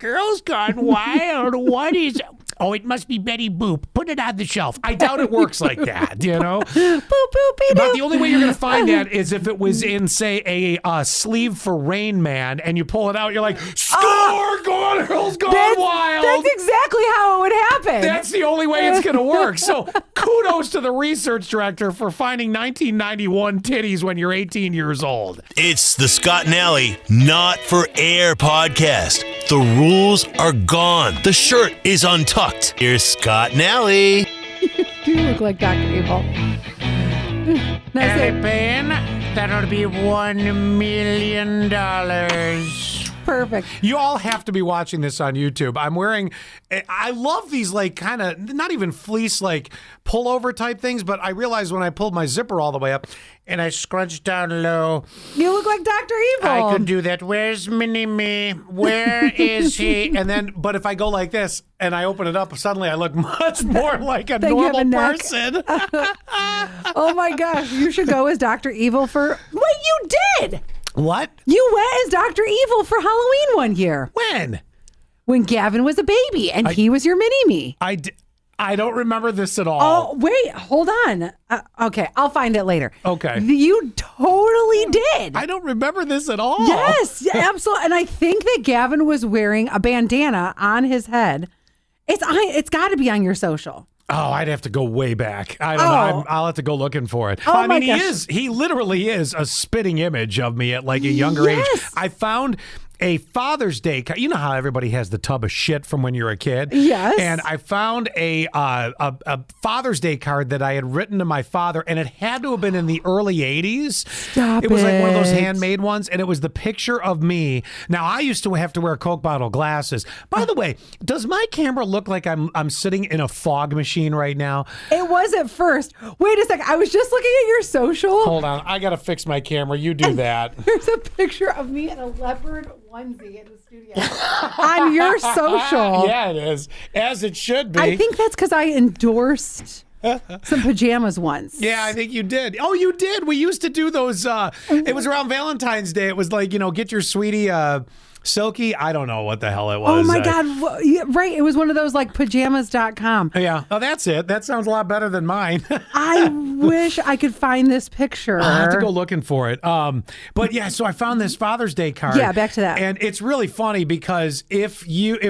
Girls Gone Wild. What is... Oh, it must be Betty Boop. Put it on the shelf. I doubt it works like that, you know? Boop, boop, but the only way you're going to find that is if it was in, say, a sleeve for Rain Man, and you pull it out, you're like, score! Girls Gone Wild! That's exactly how it would happen. That's the only way it's going to work. So kudos to the research director for finding 1991 titties when you're 18 years old. It's the Scott and Alley Not For Air podcast. The rules are gone. The shirt is untucked. Here's Scott and Alley. You look like Dr. Evil. Alley Payne, that'll be $1 million. Perfect. You all have to be watching this on YouTube. I'm wearing, I love these like kind of, not even fleece like pullover type things, but I realized when I pulled my zipper all the way up and I scrunched down low. You look like Dr. Evil. I could do that. Where's Mini-Me? Where is he? And then, but if I go like this and I open it up, suddenly I look much more like a normal person. Oh my gosh. You should go as Dr. Evil for, what you did. What? You went as Dr. Evil for Halloween one year. When? When Gavin was a baby and he was your mini-me. I don't remember this at all. Oh, wait, hold on. Okay, I'll find it later. Okay. You totally did. I don't remember this at all. Yes, absolutely. And I think that Gavin was wearing a bandana on his head. It's got to be on your social. Oh, I'd have to go way back. I don't know. I'll have to go looking for it. Oh, I mean, he literally is a spitting image of me at like a younger age. I found a Father's Day card. You know how everybody has the tub of shit from when you're a kid? Yes. And I found a Father's Day card that I had written to my father, and it had to have been in the early 80s. Stop it was like one of those it. handmade ones, and it was the picture of me. Now, I used to have to wear Coke bottle glasses. By the way, does my camera look like I'm sitting in a fog machine right now? It was at first. Wait a second. I was just looking at your social. Hold on. I got to fix my camera. You do that. There's a picture of me in a leopard onesie in the studio on your social. Yeah, it is. As it should be. I think that's because I endorsed some pajamas once. Yeah, I think you did. Oh, you did. We used to do those. It was around Valentine's Day. It was like, get your sweetie Silky. I don't know what the hell it was. Oh, my God. Right. It was one of those like pajamas.com. Yeah. Oh, that's it. That sounds a lot better than mine. I wish I could find this picture. I'll have to go looking for it. But yeah, so I found this Father's Day card. Yeah, back to that. And it's really funny because if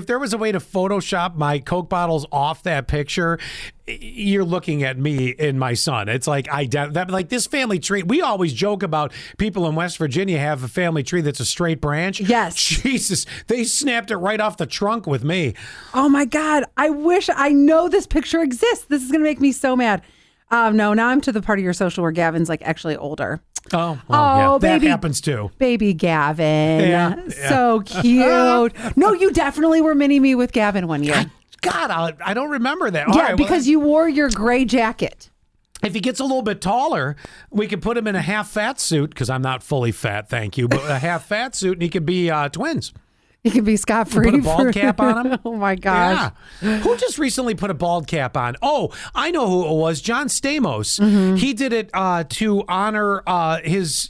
there was a way to Photoshop my Coke bottles off that picture, you're looking at me and my son. It's like like this family tree. We always joke about people in West Virginia have a family tree that's a straight branch. Yes. Jesus, they snapped it right off the trunk with me. Oh my God. I know this picture exists. This is going to make me so mad. No, now I'm to the part of your social where Gavin's like actually older. Oh, yeah. Baby, that happens too. Baby Gavin. Yeah. So cute. No, you definitely were mini-me with Gavin one year. God, I don't remember that. Yeah, All right, because you wore your gray jacket. If he gets a little bit taller, we could put him in a half-fat suit, because I'm not fully fat, thank you, but a half-fat suit, and he could be twins. He could be scot-free. Put a bald cap on him. Oh, my gosh. Yeah. Who just recently put a bald cap on? Oh, I know who it was. John Stamos. Mm-hmm. He did it to honor his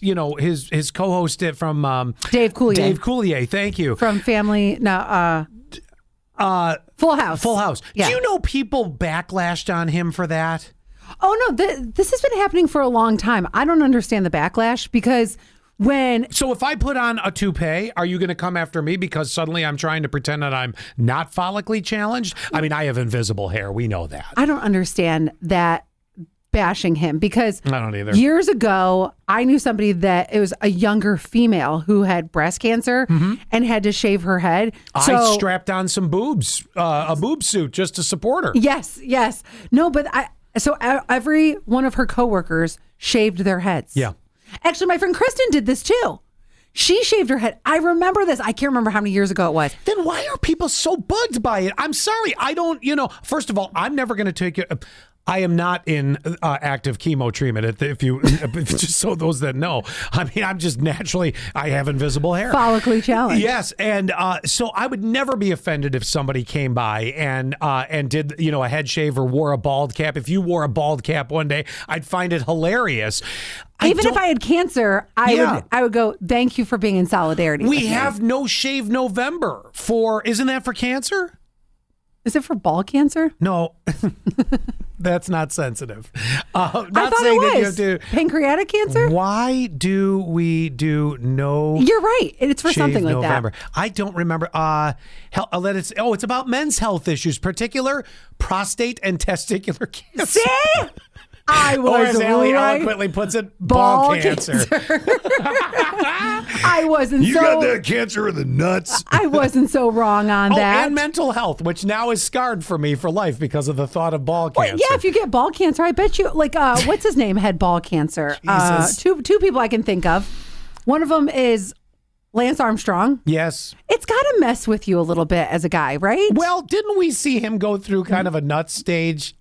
co-host from Dave Coulier. Dave Coulier, thank you. From Family, Full House. Full House. Yeah. Do you know people backlashed on him for that? Oh, no, this has been happening for a long time. I don't understand the backlash because So if I put on a toupee, are you going to come after me because suddenly I'm trying to pretend that I'm not follically challenged? I mean, I have invisible hair. We know that. I don't understand that bashing him because I don't either. Years ago, I knew somebody that it was a younger female who had breast cancer and had to shave her head. I strapped on some boobs, a boob suit just to support her. Yes. No, but every one of her coworkers shaved their heads. Yeah. Actually, my friend Kristen did this too. She shaved her head. I remember this. I can't remember how many years ago it was. Then why are people so bugged by it? I'm sorry. I don't, first of all, I'm never going to take it. I am not in active chemo treatment. Just so those that know, I mean, I'm just naturally, I have invisible hair. Follically challenged. Yes, and so I would never be offended if somebody came by and did a head shave or wore a bald cap. If you wore a bald cap one day, I'd find it hilarious. Even if I had cancer, I would go, thank you for being in solidarity. We have No Shave November isn't that for cancer? Is it for ball cancer? No. That's not sensitive. I thought it was. That you have to, pancreatic cancer? Why do we do no? You're right. It's for something like November. that. I don't remember. It's about men's health issues, particular prostate and testicular cancer. See? I was or as Allie right. eloquently puts it, ball cancer. I wasn't You got that cancer in the nuts. I wasn't so wrong on that. And mental health, which now is scarred for me for life because of the thought of ball cancer. Well, yeah, if you get ball cancer, I bet you, what's his name had ball cancer? Two people I can think of. One of them is Lance Armstrong. Yes. It's got to mess with you a little bit as a guy, right? Well, didn't we see him go through kind of a nut stage?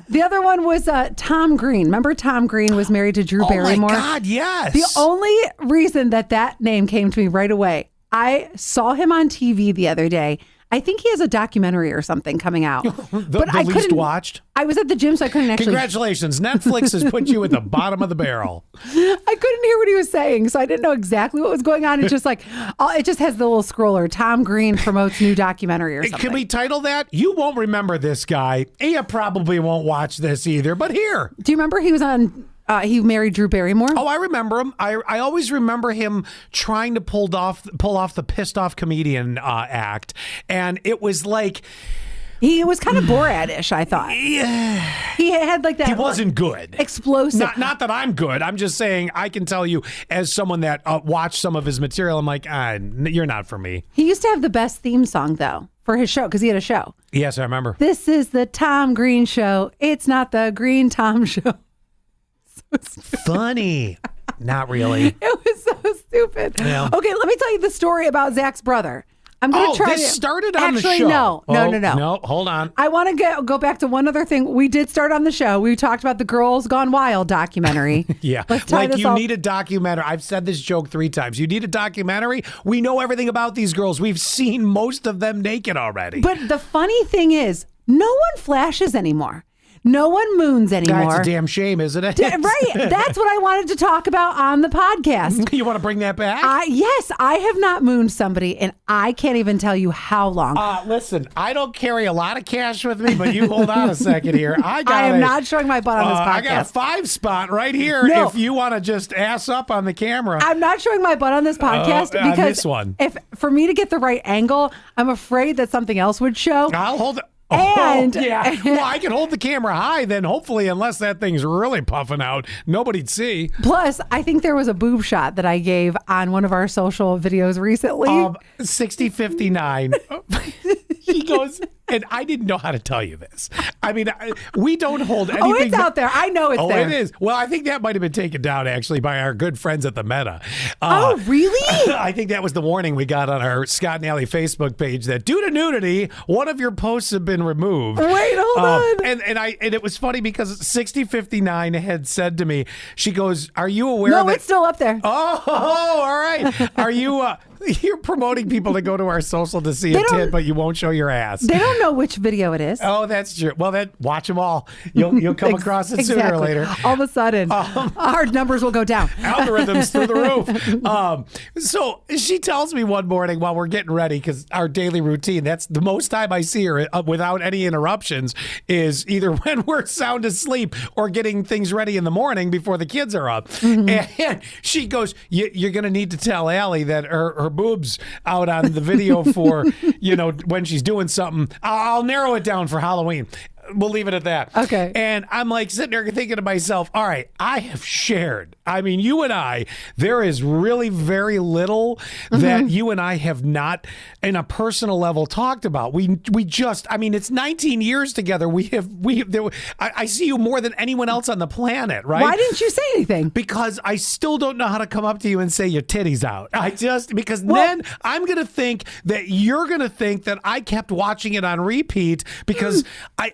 The other one was Tom Green. Remember Tom Green was married to Drew Barrymore? Oh, my God, yes. The only reason that name came to me right away, I saw him on TV the other day. I think he has a documentary or something coming out. But I least watched? I was at the gym, so I couldn't actually. Congratulations. Netflix has put you at the bottom of the barrel. I couldn't hear what he was saying, so I didn't know exactly what was going on. It's just it just has the little scroller. Tom Green promotes new documentary or something. Can we title that? You won't remember this guy. You probably won't watch this either, but here. Do you remember he was on... he married Drew Barrymore? Oh, I remember him. I always remember him trying to pull off the pissed off comedian act, and it was like he was kind of Borat-ish, I thought. Yeah, he had like that. He wasn't good. Explosive. Not that I'm good. I'm just saying I can tell you as someone that watched some of his material. I'm like, you're not for me. He used to have the best theme song though for his show because he had a show. Yes, I remember. This is the Tom Green Show. It's not the Green Tom Show. Funny. Not really. It was so stupid. Yeah. Okay, let me tell you the story about Zach's brother. I'm going to try this started on the show. Actually, no. No, hold on. I want to go back to one other thing. We did start on the show. We talked about the Girls Gone Wild documentary. Yeah. Like you need a documentary. I've said this joke 3 times. You need a documentary. We know everything about these girls. We've seen most of them naked already. But the funny thing is, no one flashes anymore. No one moons anymore. That's a damn shame, isn't it? Right. That's what I wanted to talk about on the podcast. You want to bring that back? Yes. I have not mooned somebody, and I can't even tell you how long. Listen, I don't carry a lot of cash with me, but you hold on a second here. I am not showing my butt on this podcast. I got a 5 spot right here if you want to just ass up on the camera. I'm not showing my butt on this podcast because this one. If for me to get the right angle, I'm afraid that something else would show. I'll hold it. And yeah, well, I can hold the camera high then. Hopefully, unless that thing's really puffing out, nobody'd see. Plus, I think there was a boob shot that I gave on one of our social videos recently. 6059. She goes, and I didn't know how to tell you this. I mean, we don't hold anything. Oh, it's out there. I know it's there. Oh, it is. Well, I think that might have been taken down, actually, by our good friends at the Meta. Oh, really? I think that was the warning we got on our Scott and Allie Facebook page that due to nudity, one of your posts have been removed. Wait, hold on. And it was funny because 6059 had said to me, she goes, are you aware that? No, it's still up there. Oh, all right. Are you... You're promoting people to go to our social to see a tit, but you won't show your ass. They don't know which video it is. Oh, that's true. Well, then watch them all. You'll come across it sooner or later. All of a sudden, our numbers will go down. Algorithms through the roof. So she tells me one morning while we're getting ready, because our daily routine, that's the most time I see her without any interruptions, is either when we're sound asleep or getting things ready in the morning before the kids are up. Mm-hmm. And she goes, you're going to need to tell Allie that her boobs out on the video for, when she's doing something. I'll narrow it down for Halloween. We'll leave it at that. Okay. And I'm like sitting there thinking to myself, all right, I have shared I mean, you and I, there is really very little that you and I have not, in a personal level, talked about. We just, I mean, it's 19 years together. I see you more than anyone else on the planet, right? Why didn't you say anything? Because I still don't know how to come up to you and say your titty's out. Then I'm going to think that you're going to think that I kept watching it on repeat because I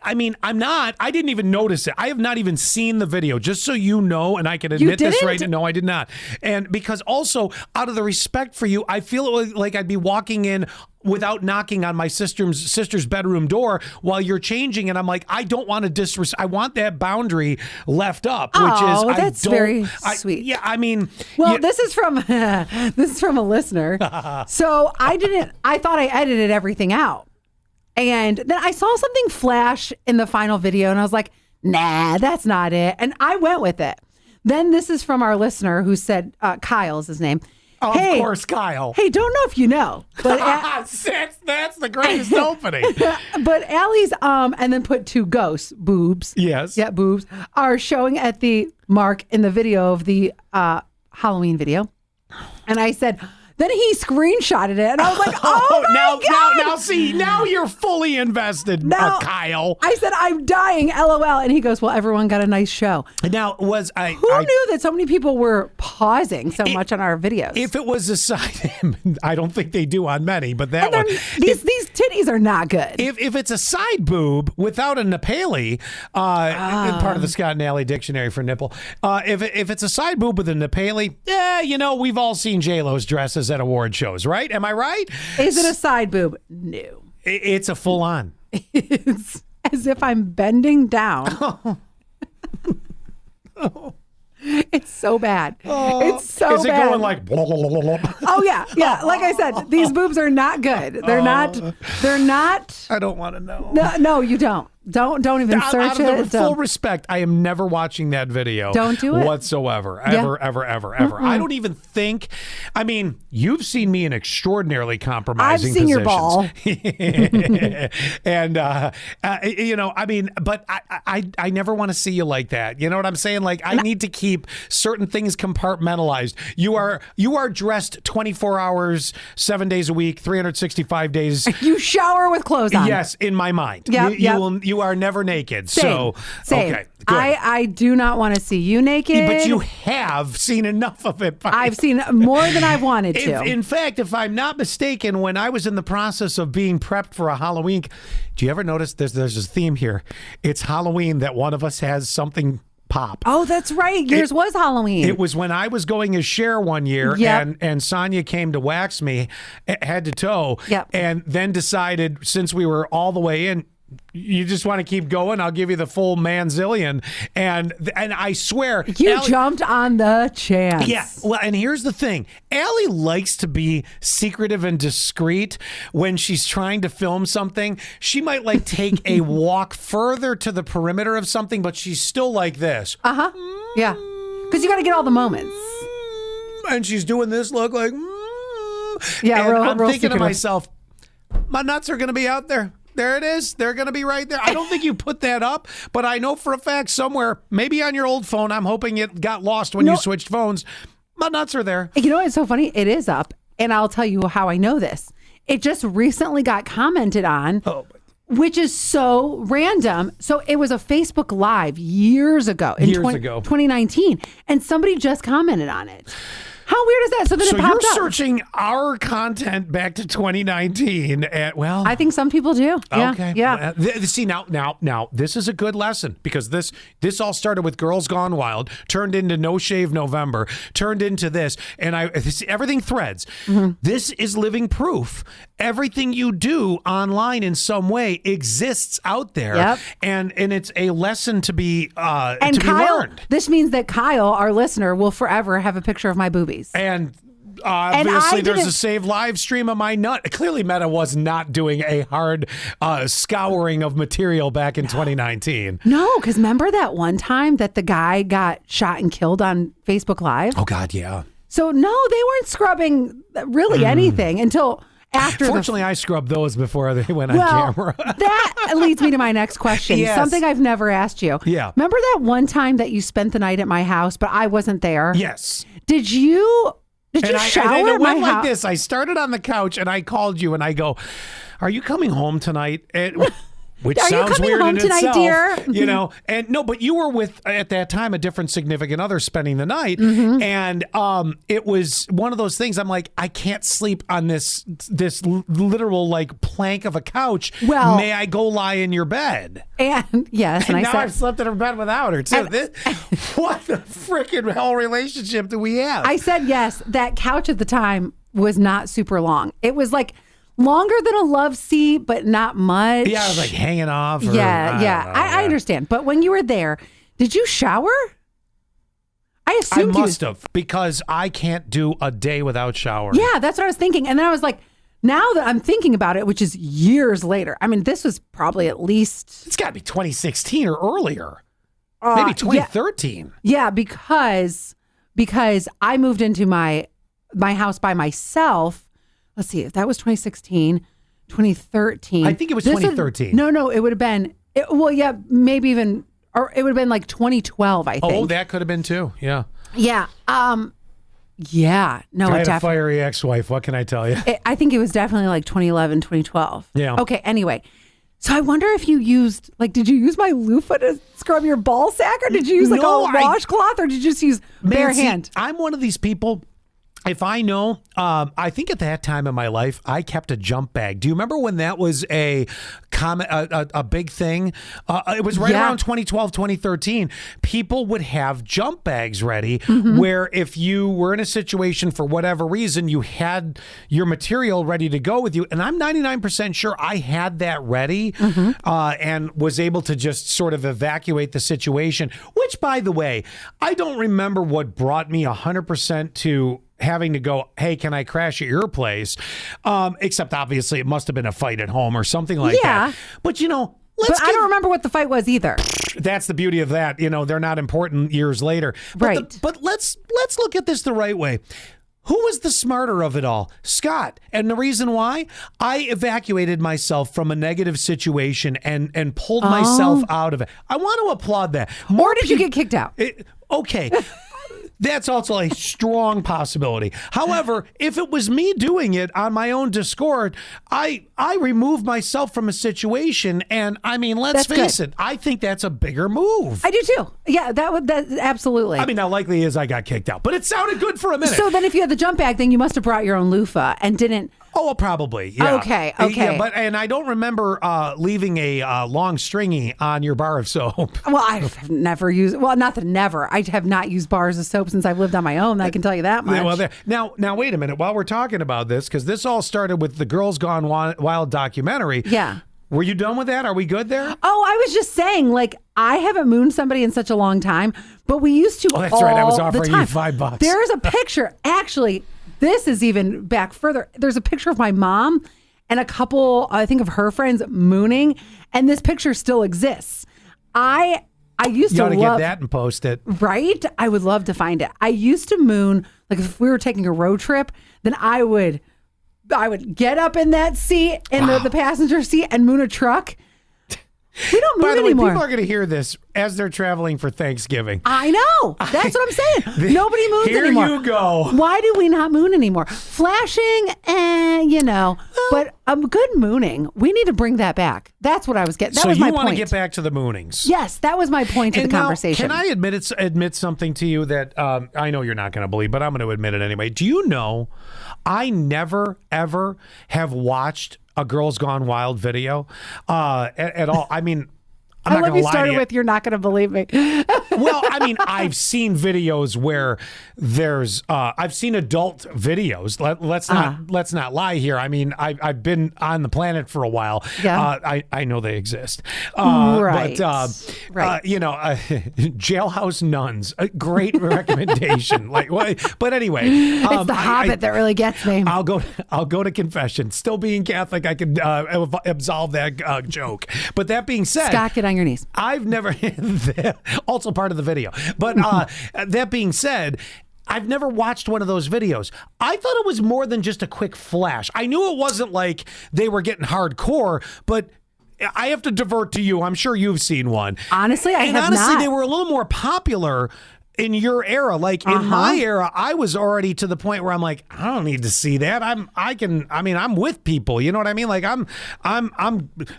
didn't even notice it. I have not even seen the video, just so you know, and I can admit this right now. No, I did not. And because also out of the respect for you, I feel like I'd be walking in without knocking on my sister's bedroom door while you're changing, and I'm like, I don't want to disrespect. I want that boundary left up, that's very sweet. Yeah, I mean, this is from a listener. So I thought I edited everything out, and then I saw something flash in the final video, and I was like, nah, that's not it, and I went with it. Then this is from our listener who said, Kyle is his name. Of course, Kyle. Hey, don't know if you know, but that's the greatest opening. But Allie's and then put 2 ghosts, boobs. Yes. Yeah, boobs are showing at the mark in the video of the Halloween video. And I said, then he screenshotted it, and I was like, "Oh my God!" Now you're fully invested, Kyle. I said, "I'm dying, LOL," and he goes, "Well, everyone got a nice show." Now, who knew that so many people were pausing so much on our videos? If it was a side, I don't think they do on many, but that one. These titties are not good. If it's a side boob without a Nepali, part of the Scott and Alley dictionary for nipple. If it's a side boob with a Nepali, we've all seen J-Lo's dresses at award shows, right? Am I right? Is it a side boob? No. It's a full on. It's as if I'm bending down. It's so bad. It's so bad. Is it going like blah, blah, blah, blah? Oh yeah. Like I said, these boobs are not good. They're not. I don't want to know. No, you don't. Don't even search it. With full respect, I am never watching that video. Don't do it whatsoever. Ever. I don't even think. I mean, you've seen me in extraordinarily compromising I've seen positions. your ball. And I mean, but I never want to see you like that. You know what I'm saying? Like I need to keep certain things compartmentalized. You are dressed 24 hours, 7 days a week, 365 days. You shower with clothes on. Yes, in my mind. You are never naked. Same. Okay. Good. I do not want to see you naked. But you have seen enough of it. I've seen more than I've wanted to. In fact, if I'm not mistaken, when I was in the process of being prepped for a Halloween, do you ever notice there's a theme here? It's Halloween that one of us has something pop. Oh, that's right. Yours was Halloween. It was when I was going as Cher one year, and Sonia came to wax me head to toe, and then decided, since we were all the way in, you just want to keep going, I'll give you the full manzillion. And I swear, you jumped on the chance. Yeah. Well, and here's the thing. Allie likes to be secretive and discreet when she's trying to film something. She might take a walk further to the perimeter of something, but she's still like this. Yeah. Because you got to get all the moments. And she's doing this look like, yeah, and real I'm thinking secretive. to myself, my nuts are going to be out there. There it is. They're going to be right there. I don't think you put that up, but I know for a fact somewhere, maybe on your old phone, I'm hoping it got lost when you switched phones. My nuts are there. You know what's so funny? It is up, and I'll tell you how I know this. It just recently got commented on, which is so random. So it was a Facebook Live years ago, in 2019, and somebody just commented on it. How weird is that? So then it popped you're up. Searching our content back to 2019. I think some people do. Yeah, okay. Yeah. See, now, this is a good lesson, because this all started with Girls Gone Wild, turned into No Shave November, turned into this, and everything threads. Mm-hmm. This is living proof. Everything you do online in some way exists out there. Yep. And it's a lesson to be Kyle, be learned. This means that Kyle, our listener, will forever have a picture of my boobies. And obviously, there's a saved live stream of my nut. Clearly, Meta was not doing a hard scouring of material back in 2019. No, because remember that one time that the guy got shot and killed on Facebook Live? Oh, God, yeah. So, no, they weren't scrubbing really anything until... after Fortunately, I scrubbed those before they went on well, camera. that leads me to my next question. Yes. Something I've never asked you. Yeah. Remember that one time that you spent the night at my house, but I wasn't there? Yes. Did you shower and it at my went like house? this. I started on the couch and I called you and I go, "Are you coming home tonight?" Which Are you sounds coming weird home in tonight, itself, dear? you know. And no, but you were with at that time a different significant other spending the night, Mm-hmm. and it was one of those things. I'm like, I can't sleep on this literal like plank of a couch. Well- may I go lie in your bed? And yes, and I now said, I've slept in her bed without her too. What the freaking hell relationship do we have? I said yes. That couch at the time was not super long. It was like longer than a love seat, but not much. Yeah, I was like hanging off. I understand. But when you were there, did you shower? I I assumed must have, because I can't do a day without showering. Yeah, that's what I was thinking. And then I was like, now that I'm thinking about it, which is years later, I mean, this was probably at least. It's got to be 2016 or earlier. Maybe 2013. Yeah, because I moved into my house by myself. Let's see, if that was 2016, 2013. I think it was 2013. No, it would have been, maybe even, or it would have been like 2012, I think. Oh, that could have been too. Yeah. Yeah. Yeah. No, I it had a definitely. fiery ex-wife. What can I tell you? I think it was definitely like 2011, 2012. Yeah. Okay, anyway. So I wonder if you used, did you use my loofah to scrub your ball sack, or did you use a washcloth, or did you just use bare Man, see, hand? I'm one of these people. If I know, I think at that time in my life, I kept a jump bag. Do you remember when that was a big thing? It was right around 2012, 2013. People would have jump bags ready where if you were in a situation for whatever reason, you had your material ready to go with you. And I'm 99% sure I had that ready and was able to just sort of evacuate the situation, which, by the way, I don't remember what brought me 100% to having to go, hey, can I crash at your place? Except obviously it must have been a fight at home or something like that. But I don't remember what the fight was either. That's the beauty of that. They're not important years later. Right. But let's look at this the right way. Who was the smarter of it all? Scott. And the reason why? I evacuated myself from a negative situation and pulled myself out of it. I want to applaud that. Or did you get kicked out? Okay. That's also a strong possibility. However, if it was me doing it on my own discord, I removed myself from a situation, and I mean, let's face it, I think that's a bigger move. I do too. Yeah, that absolutely. I mean, now likely is I got kicked out, but it sounded good for a minute. So then if you had the jump bag, then you must have brought your own loofah and didn't. Oh, probably. Yeah. Okay. Yeah, and I don't remember leaving a long stringy on your bar of soap. Well, I've never used. Well, not that never. I have not used bars of soap since I've lived on my own. I can tell you that much. Yeah, well, now wait a minute. While we're talking about this, because this all started with the Girls Gone Wild documentary. Yeah. Were you done with that? Are we good there? Oh, I was just saying, I haven't mooned somebody in such a long time, but we used to. Oh, that's right. I was offering you $5. There's a picture, actually. This is even back further. There's a picture of my mom and a couple, I think, of her friends mooning, and this picture still exists. I used to love, get that and post it. Right? I would love to find it. I used to moon, if we were taking a road trip, then I would get up in that seat, in the passenger seat, and moon a truck. We don't moon By the anymore. way, people are going to hear this as they're traveling for Thanksgiving. I know. That's what I'm saying. Nobody moons anymore. Here you go. Why do we not moon anymore? Flashing, but good mooning. We need to bring that back. That's what I was getting. That was my point. So you want to get back to the moonings? Yes, that was my point of the conversation. Can I admit something to you that I know you're not going to believe, but I'm going to admit it anyway. Do you know I never, ever have watched a Girls Gone Wild video at all? I mean, I love you started with, you're not going to believe me. Well, I mean, I've seen videos where there's, I've seen adult videos. Let's not lie here. I mean, I've been on the planet for a while. Yeah. I know they exist. Right. But, right. Jailhouse Nuns, a great recommendation. But anyway, it's the Hobbit that really gets me. I'll go to confession. Still being Catholic, I can absolve that joke. But that being said, Scott, get on your knees. I've never also part of the video. But that being said, I've never watched one of those videos. I thought it was more than just a quick flash. I knew it wasn't like they were getting hardcore, but I have to divert to you. I'm sure you've seen one. Honestly, I have honestly, not. they were a little more popular in your era. Like in my era, I was already to the point where I'm like, I don't need to see that. I'm with people. You know what I mean? Like I'm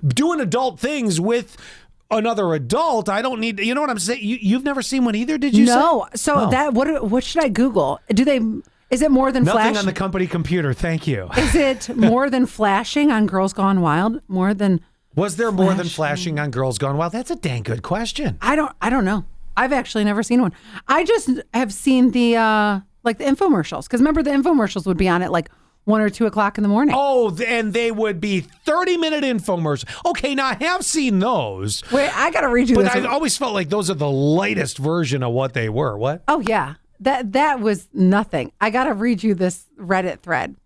doing adult things with another adult. I don't need, you know what I'm saying? You've never seen one either, did you No. say? So what should I Google? Is it more than Nothing flash? on the company computer. Thank you. Is it more than flashing on Girls Gone Wild? More than Was there more than flashing on Girls Gone Wild? That's a dang good question. I don't know. I've actually never seen one. I just have seen the like the infomercials, because remember the infomercials would be on at like 1 or 2 o'clock in the morning. Oh, and they would be 30-minute infomercials. Okay, now I have seen those. Wait, I gotta read you But this. I always felt like those are the lightest version of what they were. What? Oh yeah, that was nothing. I gotta read you this Reddit thread.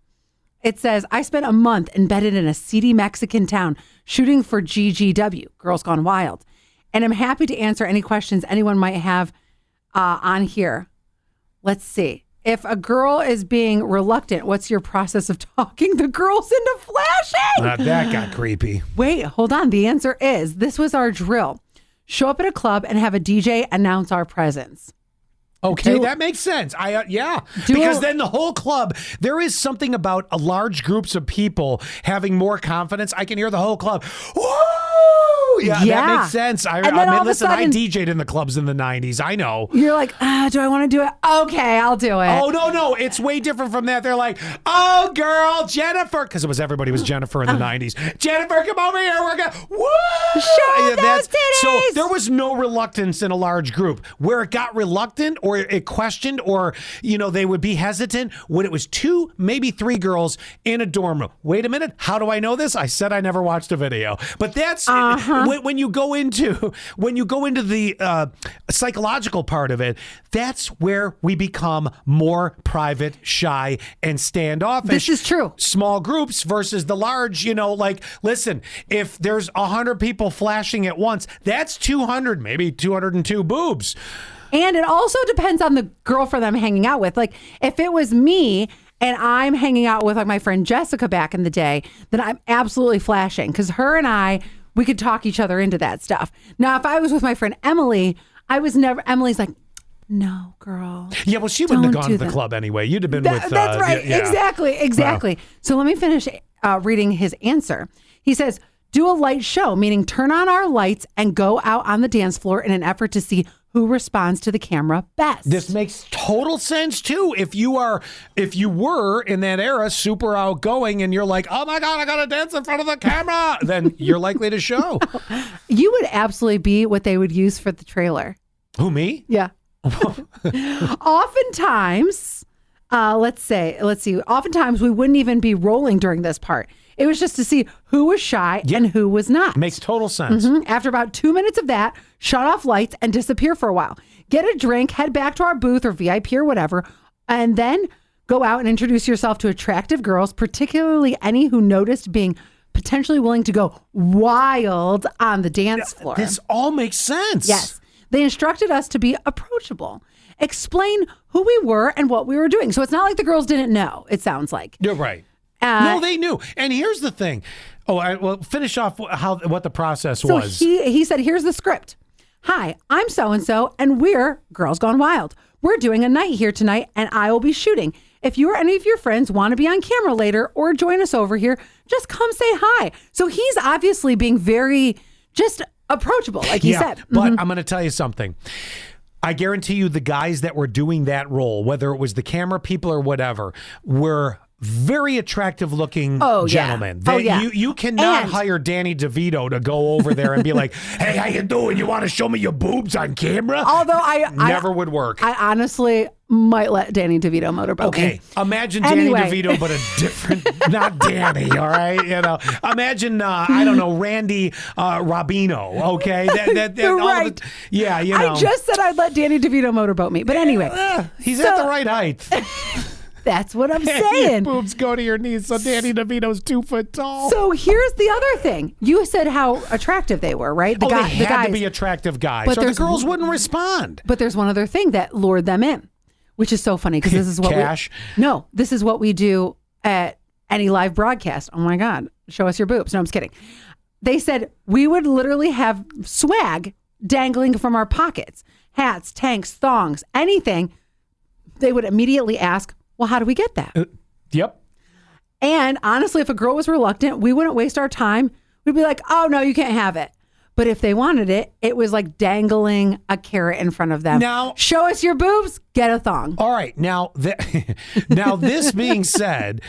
It says, I spent a month embedded in a seedy Mexican town shooting for GGW, Girls Gone Wild. And I'm happy to answer any questions anyone might have on here. Let's see. If a girl is being reluctant, what's your process of talking the girls into flashing? That got creepy. Wait, hold on. The answer is, this was our drill. Show up at a club and have a DJ announce our presence. Okay, that makes sense. Because then the whole club, there is something about a large groups of people having more confidence. I can hear the whole club. Woo! Yeah, that makes sense. I DJ'd in the clubs in the 90s. I know. You're like, do I want to do it? Okay, I'll do it. Oh, no. It's way different from that. They're like, oh, girl, Jennifer. Because everybody was Jennifer in the 90s. Jennifer, come over here. We're going to, woo! Show those titties! So there was no reluctance in a large group. Where it got reluctant or it questioned or, they would be hesitant when it was 2, maybe 3 girls in a dorm room. Wait a minute. How do I know this? I said I never watched a video. But that's... When you go into the psychological part of it, that's where we become more private, shy, and standoffish. This is true. Small groups versus the large, listen, if there's 100 people flashing at once, that's 200, maybe 202 boobs. And it also depends on the girlfriend I'm hanging out with. Like, if it was me and I'm hanging out with like my friend Jessica back in the day, then I'm absolutely flashing, because her and I, we could talk each other into that stuff. Now, if I was with my friend Emily, Emily's like, no, girl. Yeah, well, she wouldn't have gone to the club anyway. You'd have been with... That's right. Yeah. Exactly. Wow. So let me finish reading his answer. He says, do a light show, meaning turn on our lights and go out on the dance floor in an effort to see who responds to the camera best. This makes total sense too. If you were in that era super outgoing and you're like, oh my God, I gotta dance in front of the camera, then you're likely to show. You would absolutely be what they would use for the trailer. Who, me? Yeah. Oftentimes, let's see. Oftentimes we wouldn't even be rolling during this part. It was just to see who was shy and who was not. Makes total sense. After about 2 minutes of that, shut off lights and disappear for a while. Get a drink, head back to our booth or VIP or whatever, and then go out and introduce yourself to attractive girls, particularly any who noticed being potentially willing to go wild on the dance floor. This all makes sense. Yes. They instructed us to be approachable, explain who we were and what we were doing. So it's not like the girls didn't know, it sounds like. You're right. No, they knew. And here's the thing. Finish off what the process was. He said, here's the script. Hi, I'm so-and-so, and we're Girls Gone Wild. We're doing a night here tonight, and I will be shooting. If you or any of your friends want to be on camera later or join us over here, just come say hi. So he's obviously being very just approachable, like he said. But I'm going to tell you something. I guarantee you the guys that were doing that role, whether it was the camera people or whatever, were very attractive looking gentlemen. You cannot hire Danny DeVito to go over there and be like, hey, how you doing? You want to show me your boobs on camera? Although never would work. I honestly might let Danny DeVito motorboat me. Okay, imagine Danny DeVito, but a different, not Danny, all right? Imagine, I don't know, Randy Robino, okay? Right. I just said I'd let Danny DeVito motorboat me, but anyway. He's at the right height. That's what I'm saying. Your boobs go to your knees, so Danny DeVito's 2 foot tall. So here's the other thing. You said how attractive they were, right? They had to be attractive guys, or the girls wouldn't respond. But there's one other thing that lured them in. which is so funny because this is what Cash? this is what we do at any live broadcast. Oh my God, show us your boobs. No, I'm just kidding. They said we would literally have swag dangling from our pockets, hats, tanks, thongs, anything. They would immediately ask, well, how do we get that? Yep. And honestly, if a girl was reluctant, we wouldn't waste our time. We'd be like, oh, no, you can't have it. But if they wanted it, it was like dangling a carrot in front of them. Now, show us your boobs, get a thong. All right. Now, now this being said,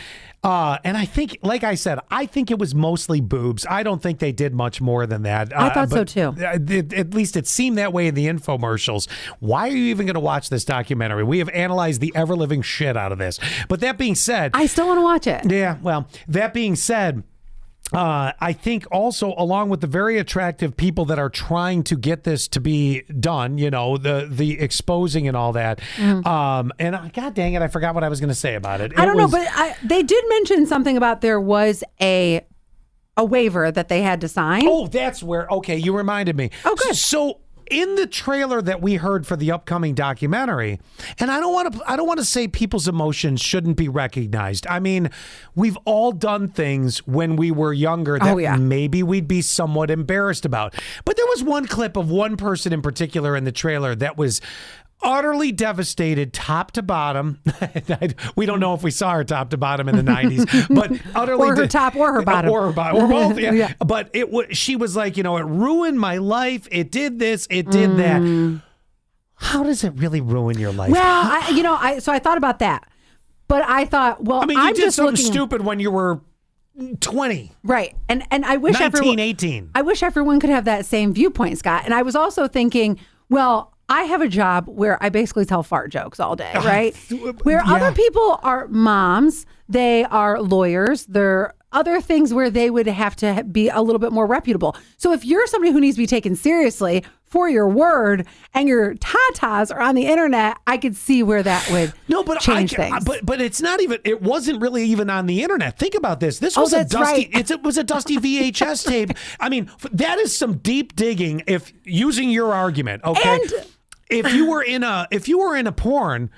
and I think, like I said, I think it was mostly boobs. I don't think they did much more than that. I thought so too. At least it seemed that way in the infomercials. Why are you even going to watch this documentary? We have analyzed the ever-living shit out of this. But that being said, I still want to watch it. Yeah, well, that being said, I think also along with the very attractive people that are trying to get this to be done, you know, the exposing and all that. And God dang it, I forgot what I was going to say about it. I don't know, but they did mention something about there was a waiver that they had to sign. Oh, that's where. Okay, you reminded me. Oh, good. So in the trailer that we heard for the upcoming documentary, and I don't want to say people's emotions shouldn't be recognized. I mean, we've all done things when we were younger that maybe we'd be somewhat embarrassed about. But there was one clip of one person in particular in the trailer that was utterly devastated top to bottom. We don't know if we saw her top to bottom in the 90s, but utterly or her top or her bottom. Or both. Yeah. Yeah. But she was like, you know, it ruined my life. It did this. It did that. How does it really ruin your life? Well, so I thought about that. But I thought, well, I mean, you did something stupid when you were 20. Right. And I wish 18. I wish everyone could have that same viewpoint, Scott. And I was also thinking, well, I have a job where I basically tell fart jokes all day, right? Where other people are moms, they are lawyers, they're other things where they would have to be a little bit more reputable. So if you're somebody who needs to be taken seriously for your word and your tatas are on the internet, I could see where that would change things. But it's not even, it wasn't really even on the internet. Think about this. This was a dusty, it was a dusty VHS tape. I mean, that is some deep digging if using your argument, okay? And if you were in a porn,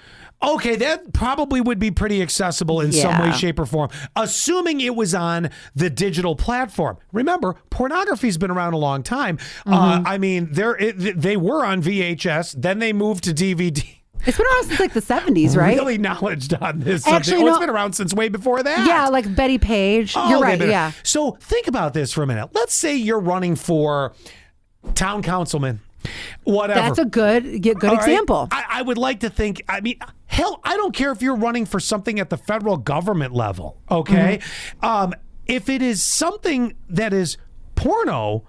okay, that probably would be pretty accessible in some way, shape, or form, assuming it was on the digital platform. Remember, pornography's been around a long time. I mean, they were on VHS, then they moved to DVD. It's been around since like the 70s, right? Really knowledged on this. Actually, it's been around since way before that. Yeah, like Betty Page. You're right, yeah. So think about this for a minute. Let's say you're running for town councilman. Whatever. That's a good example. Right? I would like to think, I mean, hell, I don't care if you're running for something at the federal government level, okay? If it is something that is porno,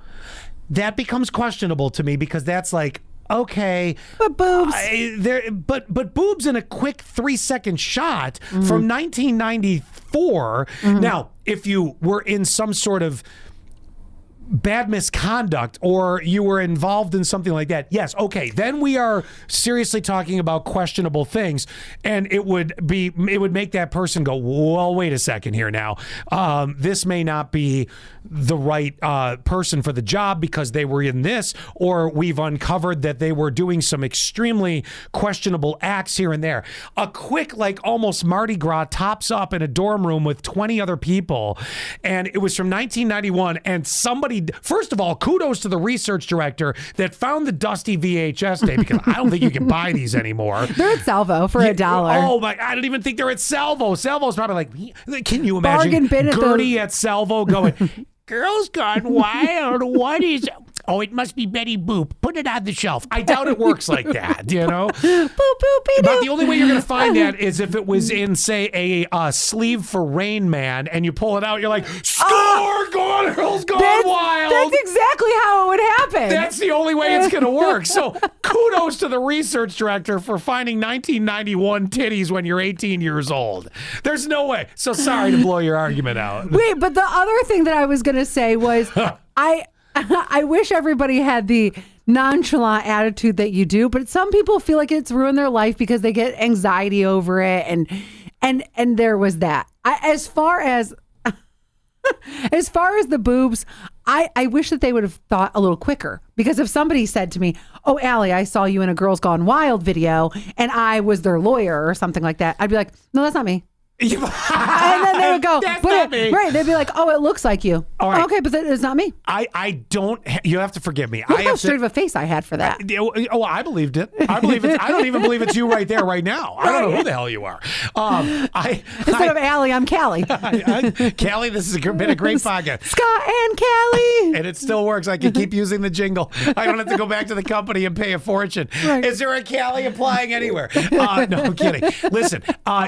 that becomes questionable to me because that's like, okay, but boobs. But boobs in a quick 3-second shot from 1994. Now, if you were in some sort of bad misconduct or you were involved in something like that, yes, okay, then we are seriously talking about questionable things, and it would make that person go, well, wait a second here now, this may not be the right person for the job because they were in this, or we've uncovered that they were doing some extremely questionable acts here and there. A quick, like almost Mardi Gras tops up in a dorm room with 20 other people, and it was from 1991, and somebody, first of all, kudos to the research director that found the dusty VHS tape, because I don't think you can buy these anymore. They're at Salvo for $1. Oh my, I don't even think they're at Salvo. Salvo's probably like, can you imagine Gertie at Salvo going, Girls Gone Wild, what is... Oh, it must be Betty Boop. Put it on the shelf. I doubt it works like that, you know? Boop, boop, but the only way you're going to find that is if it was in, say, a sleeve for Rain Man, and you pull it out, you're like, score! Girls Gone Wild! That's exactly how it would happen. That's the only way it's going to work. So kudos to the research director for finding 1991 titties when you're 18 years old. There's no way. So sorry to blow your argument out. Wait, but the other thing that I was going to say was I wish everybody had the nonchalant attitude that you do, but some people feel like it's ruined their life because they get anxiety over it, and there was that. As far as the boobs, I wish that they would have thought a little quicker, because if somebody said to me, "Oh, Allie, I saw you in a Girls Gone Wild video and I was their lawyer," or something like that, I'd be like, "No, that's not me." And then they would go, "That's not me." Right. They'd be like, "Oh, it looks like you." All right. Okay, but it's not me. I don't, you have to forgive me. Look how straight of a face I had for that. Oh, I believed it. I believe it. I don't even believe it's you right there, right now. I don't know who the hell you are. Instead of Allie, I'm Callie. Callie, this has been a great podcast. Scott and Callie. And it still works. I can keep using the jingle. I don't have to go back to the company and pay a fortune. Right. Is there a Callie applying anywhere? No, I'm kidding. Listen,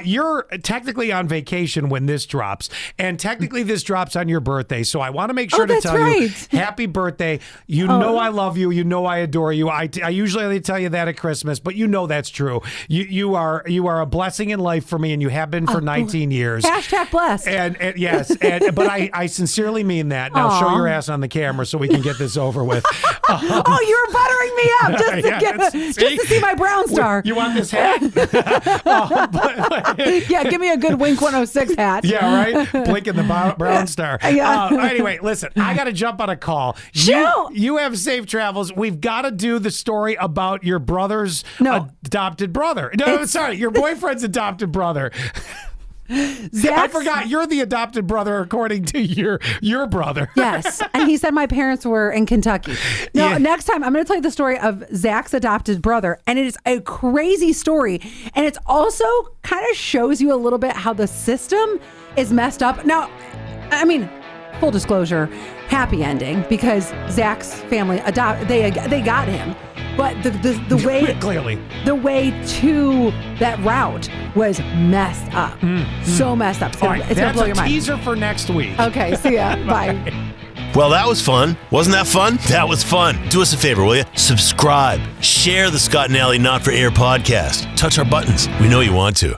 you're technically on vacation when this drops, and technically this drops on your birthday. So I want to make sure to tell you, happy birthday. You know I love you. You know I adore you. I usually only tell you that at Christmas, but you know that's true. You are a blessing in life for me, and you have been for 19 years. Hashtag blessed. And yes, but I sincerely mean that. Now show your ass on the camera so we can get this over with. Oh, you're buttering me up just to see my brown star. You want this hat? Yeah, give me a good Wink 106 hat. Yeah, right? Blinking the brown star. Yeah. Anyway, listen, I got to jump on a call. You have safe travels. We've got to do the story about your brother's adopted brother. No, sorry, your boyfriend's adopted brother. I forgot you're the adopted brother according to your brother. Yes, and he said my parents were in Kentucky. No, next time I'm going to tell you the story of Zach's adopted brother, and it is a crazy story, and it's also kind of shows you a little bit how the system is messed up. Now, I mean, full disclosure, happy ending, because Zach's family they got him. But the way clearly the way to that route was messed up, so messed up. All right, it's gonna blow your mind. Teaser for next week. Okay, see ya. Bye. Well, that was fun. Wasn't that fun? That was fun. Do us a favor, will you? Subscribe. Share the Scott and Allie Not for Air podcast. Touch our buttons. We know you want to.